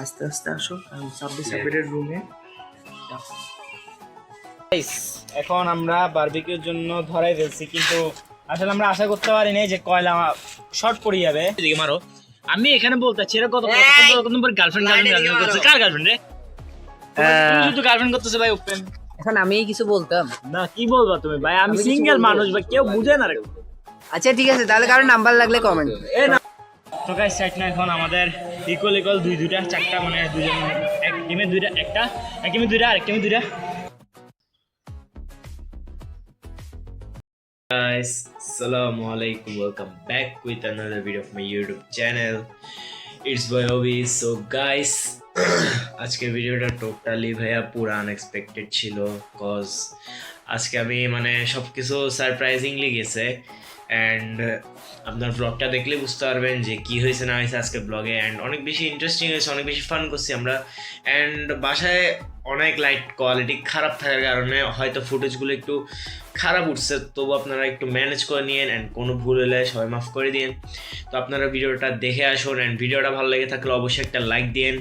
আস্তে আস্তে আসো সাব্বিরের রুমে। এখন আমরা বারবিকিউর জন্য ধরাই ফেলছি, কিন্তু আসলে আমরা আশা করতে পারিনি যে কয়লা শর্ট পড়ে যাবে। এদিকে মারো। আমি এখানে বলতে চাই কত গার্লফ্রেন্ড করছে। কার গার্লফ্রেন্ড রে? তুমি শুধু গার্লফ্রেন্ড করতেছে ভাই। ওপেন এখন আমি কিছু বলতাম না, কি বলবা তুমি ভাই? আমি সিঙ্গেল মানুষ ভাই, কেউ বুঝে না রে। আচ্ছা ঠিক আছে, তাহলে কারো নাম্বার লাগলে কমেন্ট। তো গাইস সাইড না, এখন আমাদের ইকুয়াল দুইটা চারটা, মানে দুজন এক টিমে দুইটা, একটা এক টিমে দুইটা আরেক টিমে দুইটা। Guys, Assalamualaikum. Welcome back with another video of my YouTube channel. It's boy Obi. So guys, আজকের ভিডিওটা টোটালি ভাইয়া পুরো আনএক্সপেক্টেড ছিল, কজ আজকে আমি মানে সবকিছু সারপ্রাইজিংলি গেছে। অ্যান্ড আপনার ব্লগটা দেখলে বুঝতে পারবেন যে কী হয়েছে না হয়েছে আজকে ব্লগে। অ্যান্ড অনেক বেশি ইন্টারেস্টিং হয়েছে, অনেক বেশি ফান করছি আমরা। অ্যান্ড বাসায় অনেক লাইট কোয়ালিটি খারাপ থাকার কারণে হয়তো ফুটেজগুলো একটু খারাপ উঠছে, তবু আপনারা একটু ম্যানেজ করে নিন। অ্যান্ড কোনো ভুল হলে সবাই মাফ করে দিন। তো আপনারা ভিডিওটা দেখে আসুন, অ্যান্ড ভিডিওটা ভালো লেগে থাকলে অবশ্যই একটা লাইক দিন।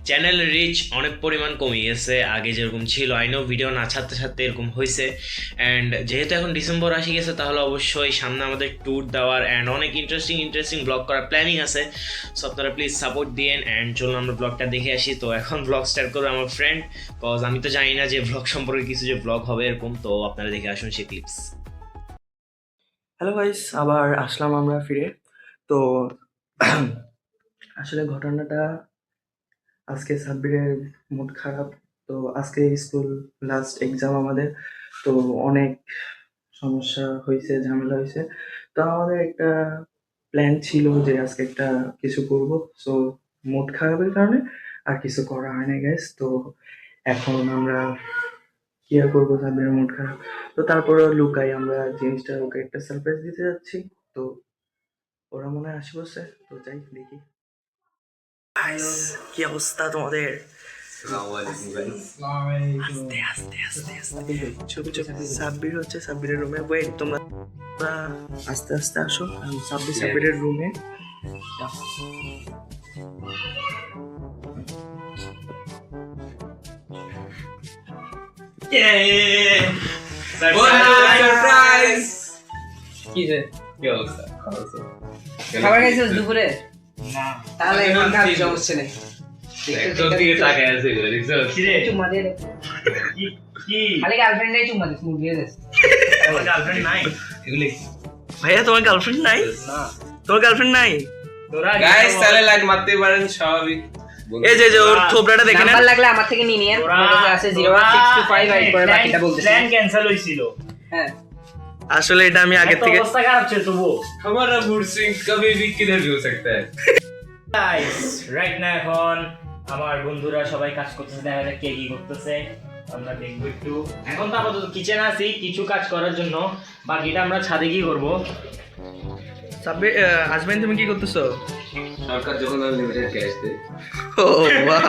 চ্যানেলের রিচ অনেক পরিমাণ কমে গেছে, আগে যেরকম ছিল। আইনো ভিডিও না ছাড়তে ছাড়তে এরকম হয়েছে। অ্যান্ড যেহেতু এখন ডিসেম্বর আসি গেছে, তাহলে অবশ্যই সামনে আমাদের ট্যুর দেওয়ার অ্যান্ড অনেক ইন্টারেস্টিং ব্লগ করার প্ল্যানিং আছে। সো আপনারা প্লিজ সাপোর্ট দিন। অ্যান্ড চলুন আমরা ব্লগটা দেখে আসি। তো এখন ব্লগ স্টার্ট করবে আমার ফ্রেন্ড, কজ আমি তো জানি না যে ব্লগ সম্পর্কে কিছু যে ব্লগ হবে এরকম। তো আপনারা দেখে আসুন সেই ক্লিপস। হ্যালো গাইস, আবার আসলাম আমরা ফিরে। তো আসলে ঘটনাটা, আজকে সাব্বিরের মুড খারাপ। তো আজকে স্কুল লাস্ট এক্সাম আমাদের, তো অনেক সমস্যা হয়েছে, ঝামেলা হয়েছে। তো আমাদের একটা প্ল্যান ছিল যে আজকে একটা কিছু করব। সো মুড খারাপের কারণে আর কিছু করা হয় না গাইস। তো এখন আমরা কি আর করবো, সাব্বিরের মুড খারাপ। তো তারপরে লুকাই আমরা জিনিসটা, ওকে একটা সারপ্রাইজ দিতে যাচ্ছি। তো ওরা মনে হয় আসি বসে, তো যাই দেখি। কি অবস্থা তোমাদের? আস্তে আস্তে আস্তে আস্তে চুপ চুপ। সাব্বির হচ্ছে সাব্বিরের রুমে। ওয়েট, তোমরা আস্তে আস্তে আসো। সাব্বিরের রুমে। সারপ্রাইজ! কি রে, কি অবস্থা? খাবার খাইছিস দুপুরে? না, তাহলে এখন খাবি, সমস্যা নেই। তোর দিকে তাকায় আছে এগুলো, দেখছো? কি রে? চুম্মা দিয়ে দে। কি খালি গার্লফ্রেন্ডই চুম্মা দিস, মুখ দিয়ে দিস। আমার গার্লফ্রেন্ড নাই। এগুলো ভাইয়া তোমার গার্লফ্রেন্ড নাই? না, তোমার গার্লফ্রেন্ড নাই? তোরা গাইস তাহলে লাইক মারতে পারেন, স্বাভাবিক। এই যে ওর থোবড়াটা দেখে নেন। নাম্বার লাগলে আমার থেকে নিয়ে নিন। আমার কাছে আছে 01625 রাইট করে বাকিটা বলতেছি। প্ল্যান ক্যান্সেল হইছিল। হ্যাঁ, আসলে এটা আমি আগে থেকে অবস্থা খারাপ ছিল তবু। हमारा मूड स्विंग कभी भी किधर भी हो सकता है। গাইস রাইট না, এখন আমার বন্ধুরা সবাই কাজ করতেছে, দেখা যাক কে কি করতেছে, আমরা দেখবো একটু। এখন তো আপাতত কিচেনে আছি কিছু কাজ করার জন্য, বাকিটা আমরা ছাদে কি করবো। সাব্বির, আজমাইন তুমি কি করতেছো? সরকার যখন আনলিমিটেড ক্যাশ দেয়। ও বাহ,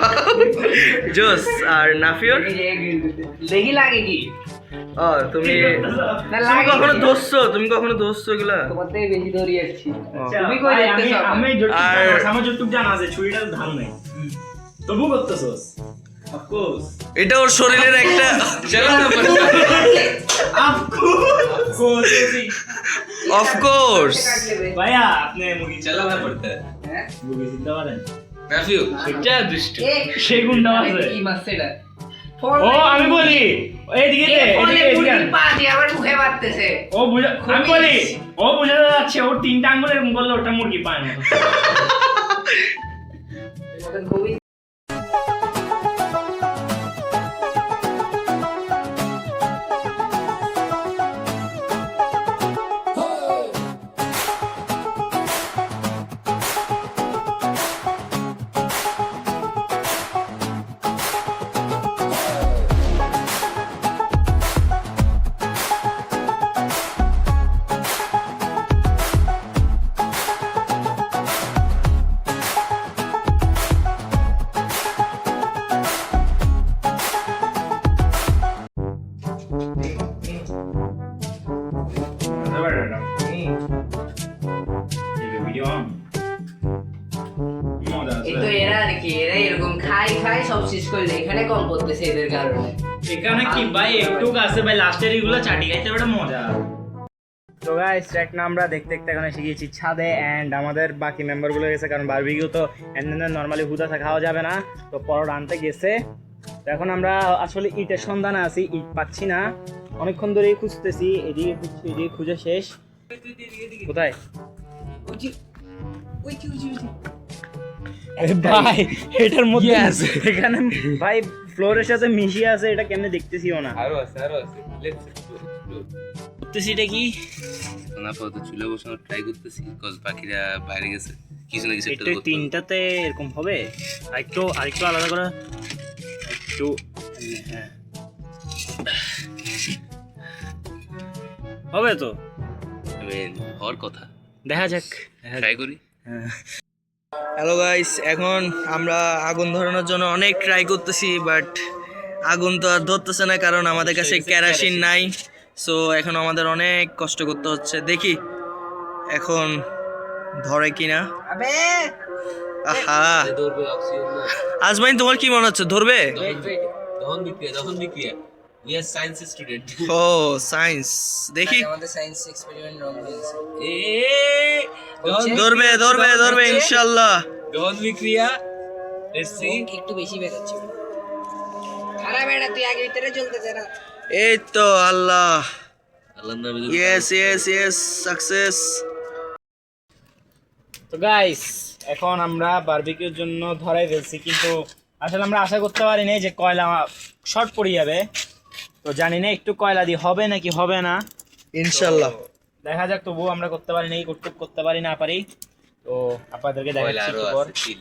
জোস। আর নাফিওর? দেখি লাগে কি। ও তুমি না তুমি লাগে কখনো কি? ধরছো? তুমি কখনো ধরছো এগুলা? তোমার থেকে বেশি দৌড়ি আসছি। আচ্ছা, তুমি কই ভাই, দেখতেছো? আমি যতটুকু আর- জানা আছে, আমার যতটুকু জানা আছে ছুরিটা ধান নাই, তবু করতেছস। অফকোর্স এটা ওর শরীরের একটা चलाना पड़ता है। অফকোর্স। ভাইয়া আপনি মুরগি चलाना पड़ता है। হ্যাঁ? মুরগি চিনতে পারেন? राफियो क्या दृष्टि। সেগুনটা আছে। কি মাছ এটা? ও আমি বলি এইদিকে দে, এদিকে এদিকে আন। পাতি আবার মুখে বাড়তেছে। ও বুঝা, আমি বলি ও বুঝাতে যাচ্ছে ওর তিনটা আঙ্গুল এরকম করলে ওটা মুরগি পায় না। খুবই এই তো এরা আর কি, এরা এরকম খাই সব শেষ করলে, এখানে কম পড়তেছে এদের কারণে। এখানে কি ভাই একটু আছে ভাই, লাস্টের এগুলো চাটি খাইতে ওটা মজা। তো গাইস রাইট না আমরা দেখতে দেখতে এখন এসে গেছি ছাদে, এন্ড আমাদের বাকি মেম্বারগুলো গেছে, কারণ বারবিকিউ তো নর্মালি হুদাসা খাওয়া যাবে না, তো পরোটা আনতে গেছে। তো এখন আমরা আসলে ইটের সন্ধানে আছি, ইট পাচ্ছি না, অনেকক্ষণ ধরেই খুঁজতেছি, এদিকে খুঁজছি এদিকে খুঁজে শেষ। কোথায় ভাই এটার মধ্যে আছে, এখানে ভাই ফ্লোরের সাথে মিশিয়ে আছে, এটা কেমনে দেখতেছিও না। আরো আছে লেটস দেখতেছি এটা কি না, আপাতত চুলে বসানো ট্রাই করতেছি, কজ বাকিরা বাইরে গেছে, কিছু না কিছু একটা এটা করতে হবে। তিনটাতে এরকম হবে, আরেকটু আলাদা করে একটু, হ্যাঁ হবে তো, হওয়ার কথা, দেখা যাক। ট্রাই করি। হ্যালো গাইস, এখন আমরা আগুন ধরানোর জন্য অনেক ট্রাই করতেছি, বাট আগুন তো আর ধরতেছে না, কারণ আমাদের কাছে কেরোসিন নাই। সো এখন আমাদের অনেক কষ্ট করতে হচ্ছে, দেখি এখন ধরে কিনা। আহা, ধরবে অক্সিজেন না, আজমাইন তোমার কি মনে হচ্ছে ধরবে? যখন বিক্রিয়া উই আর সায়েন্স স্টুডেন্ট। ও সায়েন্স, দেখি আমাদের সায়েন্স এক্সপেরিমেন্ট রং হয়েছে। ধরবে ধরবে ধরবে ইনশাআল্লাহ। যখন বিক্রিয়া লেটস সি। একটু বেশি বেরোচ্ছে। খারাপ এটা, তুই আগে ভিতরে চলতেছে না। এই তো আল্লাহ, আল্লাহর নামে ইয়েস ইয়েস ইয়েস, সাকসেস। তো গাইস এখন আমরা বারবিকিউর জন্য ধরাই ফেলছি, কিন্তু আসলে আমরা আশা করতে পারিনি যে কয়লা শর্ট পড়ে যাবে, তো জানি না একটু কয়লা দিয়ে হবে নাকি হবে না, ইনশাআল্লাহ দেখা যাক। তবুও আমরা করতে পারি নাই, করতে পারি না পারি, তো আপনাদেরকে দেখাচ্ছি আরো একটু পর। আছে চিল।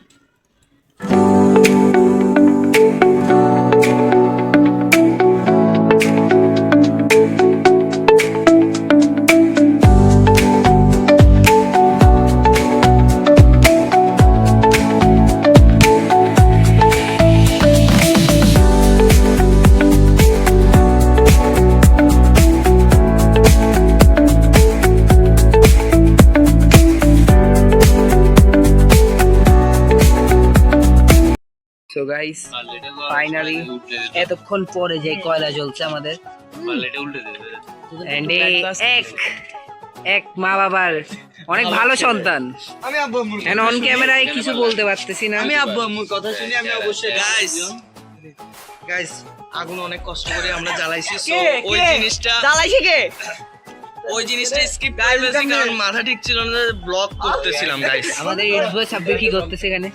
সো গাইস ফাইনালি ফাইনালি এতক্ষণ পরে যে কয়লা জ্বলছে আমাদের, এটা উল্টে দেবে। এন্ড এক মা বাবার অনেক ভালো সন্তান। আমি আব্বু আম্মুর এন্ড অন ক্যামেরায় কিছু বলতে পারতেছি না। আমি আব্বু আম্মুর কথা শুনি, আমি অবশ্যই গাইস গাইস আগুন অনেক কষ্ট করে আমরা জ্বালাইছি, সো ওই জিনিসটা জ্বালাইছে কে? ওই জিনিসটা স্কিপ করে ফেলছি, কারণ মাথা ঠিক ছিল না, ব্লক করতেছিলাম গাইস। আমাদের ইসবো সাব্বির কি করতেছে এখানে?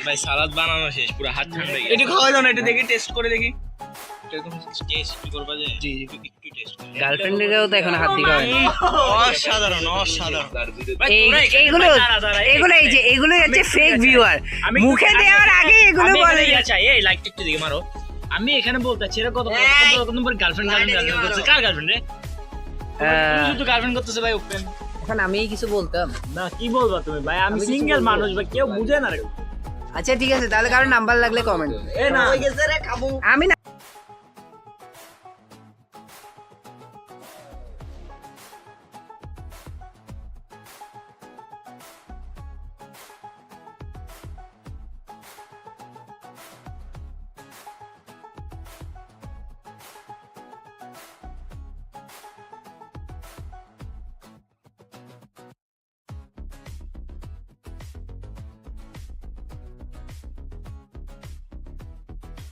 ভাই সালাদ বানানো শেষ, পুরো হাত ঠান্ডা হয়ে একটু খাওয়া দাও না, এটা দেখি টেস্ট করে দেখি। টেস্ট করবা যে জি একটু টেস্ট করে। গার্লফ্রেন্ডেরও তো এখন হাত দিকে হয় না। অসাধারণ অসাধারণ। এইগুলো এই যে এগুলো হচ্ছে ফেক ভিউয়ার, মুখে দেওয়ার আগে এগুলো বলে। আচ্ছা এই লাইকটা একটু দিকে মারো। আমি এখানে বলতে চাই কত নম্বর গার্লফ্রেন্ড করতেছে, কার গার্লফ্রেন্ড রে? তুমি শুধু গার্লফ্রেন্ড করতেছে ভাই ওপেন। এখন আমি কিছু বলতাম না কি বলবা তুমি ভাই, আমি সিঙ্গেল মানুষ ভাই, কেউ বুঝে না রে। আচ্ছা ঠিক আছে, তাহলে কারো নাম্বার লাগলে কমেন্ট। এ না আমি না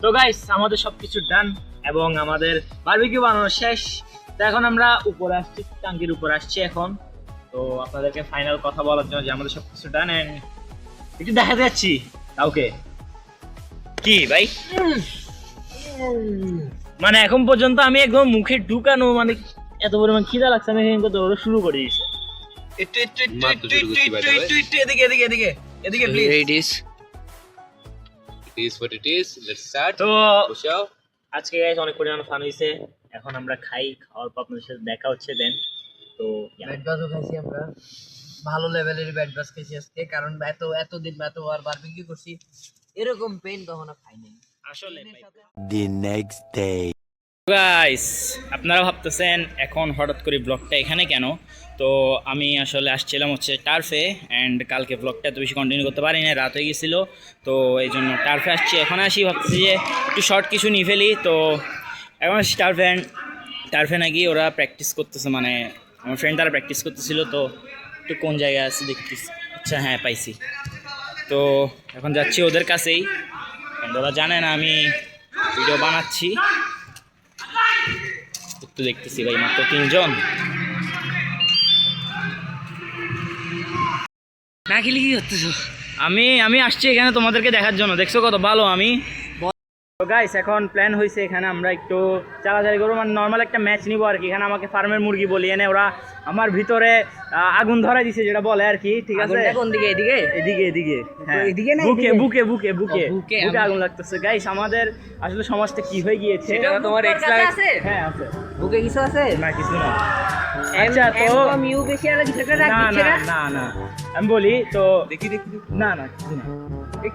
তো গাইস আমাদের সবকিছু ডান এবং আমাদের বারবিকিউ বানানো শেষ। তো এখন আমরা উপরে আসছি, টাঙ্কির উপর আসছি এখন। তো আপনাদেরকে ফাইনাল কথা বলার জন্য যে আমাদের সবকিছু ডান, এন্ড একটু দেখা যাচ্ছি কাউকে কি ভাই, মানে এখন পর্যন্ত আমি একদম মুখে ঢুকানো, মানে এত পরিমাণ খিদা লাগছে, আমি এখানে দৌড় শুরু করে দিয়েছি। একটু একটু একটু একটু একটু একটু একটু একটু এদিকে এদিকে এদিকে এদিকে please. It is It is what it is. Let's start. তো বসাও। আজকে গাইস অনেক পরিমাণ ফান হয়েছে, এখন আমরা খাই, খাওয়ার পর আপনাদের সাথে দেখা হচ্ছে দেন। তো ব্যাট বাজও খাইছি আমরা, ভালো লেভেলের ব্যাট বাজ খাইছি আজকে, কারণ এতদিন এতবার বারবিকিউ করছি, এরকম পেন কখনো খাই নাই আসলে The next day. গাইস আপনারা ভাবতেছেন এখন হঠাৎ করে ব্লগটা এখানে কেন, তো আমি আসলে আসছিলাম হচ্ছে টার্ফে, অ্যান্ড কালকে ব্লগটা এত বেশি কন্টিনিউ করতে পারি না, রাত হয়ে গেছিলো, তো এই জন্য টার্ফে আসছি। এখন আসি ভাবতেছি যে একটু শর্ট কিছু নিয়ে ফেলি, তো এখন আসছি টার্ফে। টার্ফে নাকি ওরা প্র্যাকটিস করতেছে, মানে আমার ফ্রেন্ড তারা প্র্যাকটিস করতেছিল, তো একটু কোন জায়গায় আছে দেখতেছি। আচ্ছা হ্যাঁ পাইছি, তো এখন যাচ্ছি ওদের কাছেই, and ওরা জানে না আমি ভিডিও বানাচ্ছি। একটু দেখতেছি ভাই, মাত্র 3 জন। না খেলে কি করতেছো? আমি আসছি এখানে তোমাদেরকে দেখার জন্য, দেখছো কত ভালো আমি। তো গাইস এখন প্ল্যান হয়েছে এখানে আমরা একটু চালাচালি করবো, মানে নর্মাল একটা ম্যাচ নিবো আর কি। এখানে আমাকে ফার্মের মুরগি বলি এনে ওরা আমার ভিতরে আগুন ধরাই দিছে, যেটা বলে আর কি, ঠিক আছে। কোন দিকে? এদিকে এদিকে এদিকে, হ্যাঁ এদিকে না, বুকে এদিকে? বুকে বুকে বুকে ও, বুকে বুকে আগুন লাগতেছে গাইস। আমাদের আসলে সমাজটা কি হয়ে গিয়েছে। তোমার এক্সট্রা আছে? হ্যাঁ আছে। বুকে কিছু আছে? না কিছু না। আচ্ছা তো মিউ বেশি আর কিছু একটা রাখ না দিচ্ছে না না। না না আমি বলি তো, দেখি না না কিছু না,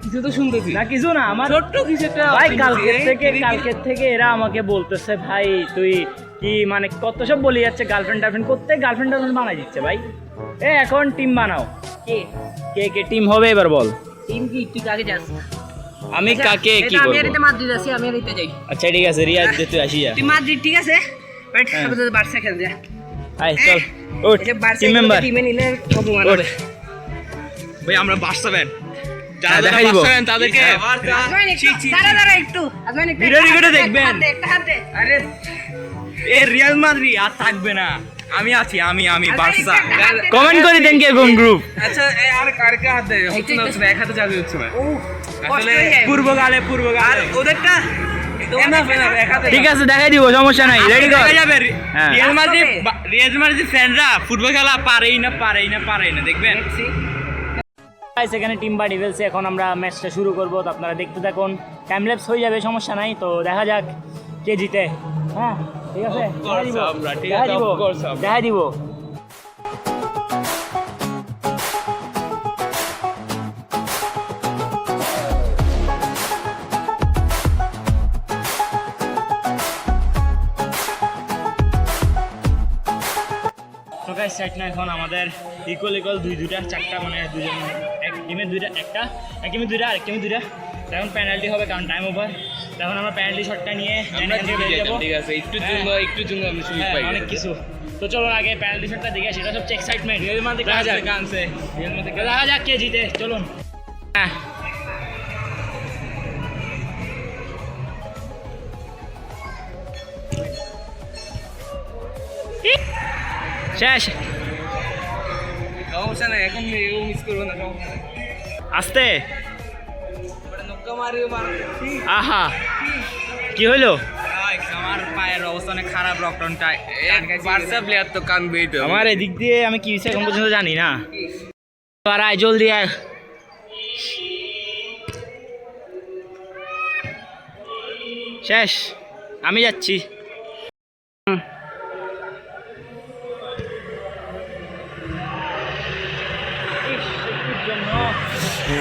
কিছু তো শুনতেছি না কিছু না। আমার ছোট্ট কিছু একটা ভাই কালকের থেকে এরা আমাকে বলতেছে ভাই তুই কি মানে কত সব বলে যাচ্ছে, গার্লফ্রেন্ড টার্লফ্রেন্ড করতে, গার্লফ্রেন্ড টার্লফ্রেন্ড বানাই দিচ্ছে ভাই। এখন টিম বানাও, কে কে কে টিম হবে এবার বল। টিম কি তুই কাকে যাস? আমি কাকে কি আমি করব? এতে মাদ্রিদ আছি, আমি এতে যাই। আচ্ছা ঠিক আছে, রিয়াজ দে তুই আসি যা। তুই মাদ্রিদ ঠিক আছে, বাট হ্যাঁ। আপাতত বার্সা খেল যা। আয় চল ওঠ এই যে বার্সা টিম মেম্বার টিমে নিলে অপমান ওঠ। হবে। ভাই আমরা বার্সা ফ্যান, হ্যাঁ, দেখাই দিব। তাদেরকে আজমান একটু দাঁড়া একটু, আজমান একটু ভিডিও রিকর্ডে দেখবেন। একটা হাত দে। আরে এ রিয়াল মাদ্রিদ আর থাকবে না, আমি আছি, আমি বার্সা। কমেন্ট করে দেন কে কোন গ্রুপ। আচ্ছা আর কারকে হাত দে, হচ্ছে না হচ্ছে না, এক হাতে চাবি হচ্ছে না ও কষ্ট আসলে হয়ে যায়। পূর্বকালে আর ওদেরটা এক হাতে ঠিক আছে দেখাই দিব, সমস্যা নাই, রেডি কর। দেখা যাবে হ্যাঁ। রিয়াল মাদ্রিদ ফ্যানরা ফুটবল খেলা পারেই না দেখবেন। গাইস এখানে টিম বাড়ি ফেলছে, এখন আমরা ম্যাচটা শুরু করবো, তো আপনারা দেখতে থাকুন, টাইম ল্যাপস হয়ে যাবে, সমস্যা নাই। তো দেখা যাক কে জিতে। হ্যাঁ ঠিক আছে, দেখা দিব। তো গাইস সেট না, এখন আমাদের ইকুয়াল দুইটা চারটা, মানে দুজন এক টিমে দুইটা, এক টিমে দুইটা আরেক টিমে দুইটা। এখন পেনাল্টি হবে কারণ টাইম ওভার। তখন আমরা পেনাল্টি শটটা নিয়ে ঠিক আছে, একটু জন্য আমি সুযোগ হ্যাঁ, পাই। অনেক কিছু। তো চলো আগে পেনাল্টি শটটা দেখে, সেটা সবচেয়ে এক্সাইটমেন্ট। দেখা যাক কে জিতে, চলুন। হ্যাঁ শেষ, সমস্যা নাই, এখন মিস করবো না, সমস্যা নাই। আস্তে। নৌকা মারিও আহা কি হইলো? আমার পায়ের অবস্থা অনেক খারাপ, রকটনটা বার্সা প্লেয়ার তো কানবেই তো। আমার এদিক দিয়ে আমি কি হয়েছে এখন পর্যন্ত জানি না। আর আয় জলদি আয়। শেষ, আমি যাচ্ছি।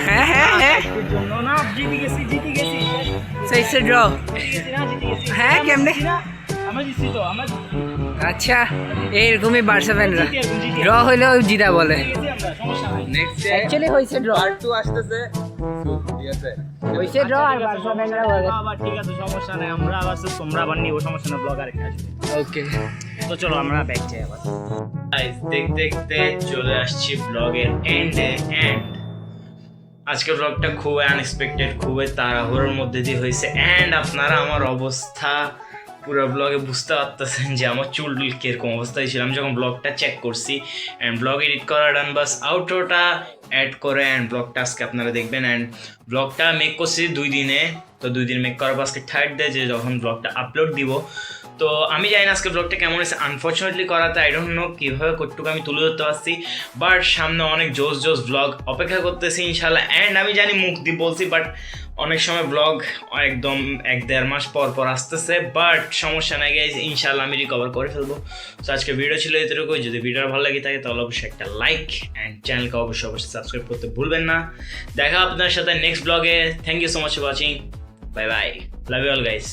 হ্যাঁ হ্যাঁ হ্যাঁ জিতে গেছি সেইসে ড্র। হ্যাঁ কেমনে? আমরা জিতছি তো, আমরা আচ্ছা এইরকমই বার্সা ফ্যানরা জিতি ড্র হইলেও জিতা বলে। আমরা, সমস্যা নাই। নেক্সট অ্যাকচুয়ালি হইছে ড্র, পার্ট 2 আসতেছে, ঠিক আছে। হইছে ড্র আর বার্সা ফ্যানরা বলে আবার ঠিক আছে, সমস্যা নাই, আমরা আবার তোমরা আবার নিব, সমস্যা না, ব্লগ আরেকটা আসবে। ওকে। তো চলো আমরা ব্যাক যাই আবার। দেখতে দেখতে চলে আসছি ব্লগের এন্ডে। আজকের ব্লগটা খুবই আনএক্সপেক্টেড, খুবই তাড়াহুড়োর মধ্যে দিয়ে হয়েছে। অ্যান্ড আপনারা আমার অবস্থা পুরো ব্লগে বুঝতে পারতেছেন যে আমার চুল কীরকম অবস্থায় ছিল। আমি যখন ব্লগটা চেক করছি অ্যান্ড ব্লগ এডিট করা ডান, বাস আউটরোটা অ্যাড করে অ্যান্ড ব্লগটা আজকে আপনারা দেখবেন। অ্যান্ড ব্লগটা মেক করছি 2 দিনে, তো 2 দিন মেক করার পর আজকে 3rd ডে যে যখন ব্লগটা আপলোড দিব। তো আমি জানি না আজকে ব্লগটা কেমন হয়েছে, আনফর্চুনেটলি করাতে আই ডোন্ট নো কীভাবে কতটুকু আমি তুলে ধরতে পারছি, বাট সামনে অনেক জোস ব্লগ অপেক্ষা করতেছি ইনশাল্লাহ। অ্যান্ড আমি জানি মুখ দিয়ে বলছি, বাট অনেক সময় ব্লগ একদম 1-1.5 মাস পর আসতেছে, বাট সমস্যা নাই গাইজ, ইনশাল্লাহ আমি রিকভার করে ফেলবো। তো আজকে ভিডিও ছিল এতটুকুই। যদি ভিডিওটা ভালো লাগে থাকে তাহলে অবশ্যই একটা লাইক অ্যান্ড চ্যানেলকে অবশ্যই সাবস্ক্রাইব করতে ভুলবেন না। দেখা আপনার সাথে next blog. Thank you so much for watching, bye bye, love you all guys.